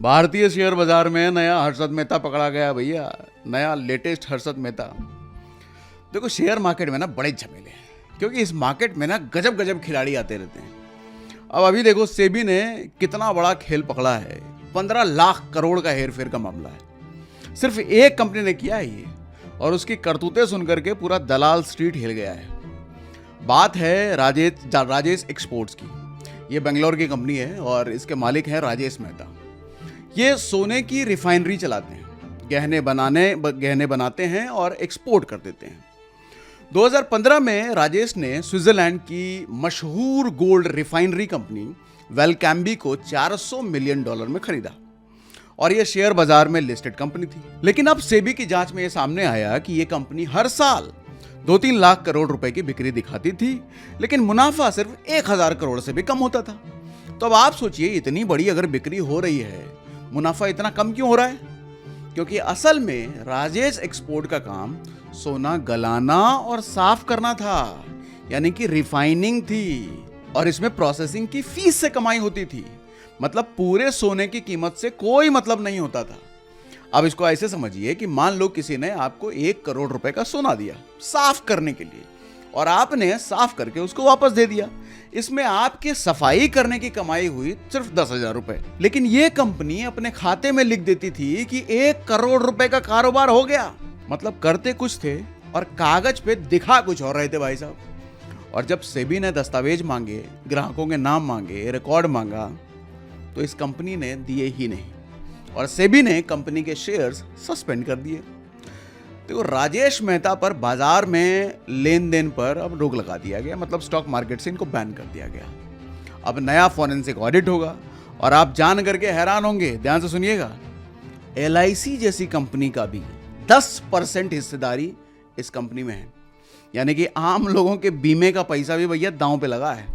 भारतीय शेयर बाजार में नया हर्षद मेहता पकड़ा गया भैया। नया लेटेस्ट हर्षद मेहता। देखो शेयर मार्केट में ना बड़े झमेले हैं, क्योंकि इस मार्केट में ना गजब गजब खिलाड़ी आते रहते हैं। अब अभी देखो सेबी ने कितना बड़ा खेल पकड़ा है। 15 लाख करोड़ का हेरफेर का मामला है। सिर्फ एक कंपनी ने किया है ये, और उसकी करतूतें सुनकर के पूरा दलाल स्ट्रीट हिल गया है। बात है राजेश एक्सपोर्ट्स की। ये बेंगलोर की कंपनी है और इसके मालिक हैं राजेश मेहता। ये सोने की रिफाइनरी चलाते हैं, गहने बनाते हैं और एक्सपोर्ट कर देते हैं। 2015 में राजेश ने स्विट्जरलैंड की मशहूर गोल्ड रिफाइनरी कंपनी वेलकैम्बी को $400 मिलियन में खरीदा, और यह शेयर बाजार में लिस्टेड कंपनी थी। लेकिन अब सेबी की जांच में यह सामने आया कि यह कंपनी हर साल 2-3 लाख करोड़ रुपए की बिक्री दिखाती थी, लेकिन मुनाफा सिर्फ 1000 करोड़ से भी कम होता था। तो अब आप सोचिए, इतनी बड़ी अगर बिक्री हो रही है, मुनाफा इतना कम क्यों हो रहा है? क्योंकि असल में राजेश एक्सपोर्ट का काम सोना गलाना और साफ करना था, यानी कि रिफाइनिंग थी, और इसमें प्रोसेसिंग की फीस से कमाई होती थी। मतलब पूरे सोने की कीमत से कोई मतलब नहीं होता था। अब इसको ऐसे समझिए कि मान लो किसी ने आपको 1 करोड़ रुपए का सोना दिया साफ करने के लिए, और आपने साफ करके उसको वापस दे दिया। इसमें आपके सफाई करने की कमाई हुई सिर्फ 10,000 रुपए। लेकिन यह कंपनी अपने खाते में लिख देती थी कि 1 करोड़ रुपए का कारोबार हो गया। मतलब करते कुछ थे और कागज पे दिखा कुछ और रहे थे भाई साहब। और जब सेबी ने दस्तावेज मांगे, ग्राहकों के नाम मांगे, रिकॉर्ड मांगा, तो इस कंपनी ने दिए ही नहीं, और सेबी ने कंपनी के शेयर्स सस्पेंड कर दिए। देखो राजेश मेहता पर बाजार में लेन देन पर अब रोक लगा दिया गया। मतलब स्टॉक मार्केट से इनको बैन कर दिया गया। अब नया फॉरेंसिक ऑडिट होगा, और आप जान करके हैरान होंगे। ध्यान से सुनिएगा, LIC जैसी कंपनी का भी 10% हिस्सेदारी इस कंपनी में है। यानी कि आम लोगों के बीमे का पैसा भी भैया दांव पे लगा है।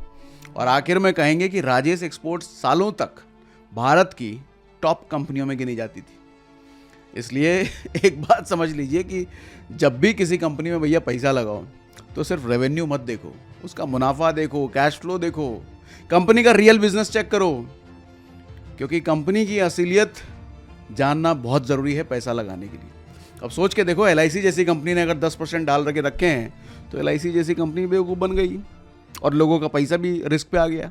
और आखिर में कहेंगे कि राजेश एक्सपोर्ट्स सालों तक भारत की टॉप कंपनियों में गिनी जाती थी। इसलिए एक बात समझ लीजिए कि जब भी किसी कंपनी में भैया पैसा लगाओ, तो सिर्फ रेवेन्यू मत देखो, उसका मुनाफा देखो, कैश फ्लो देखो, कंपनी का रियल बिजनेस चेक करो। क्योंकि कंपनी की असलियत जानना बहुत ज़रूरी है पैसा लगाने के लिए। अब सोच के देखो, LIC जैसी कंपनी ने अगर 10% डाल रखे रखे हैं, तो LIC जैसी कंपनी बेवकूफ़ बन गई और लोगों का पैसा भी रिस्क पे आ गया।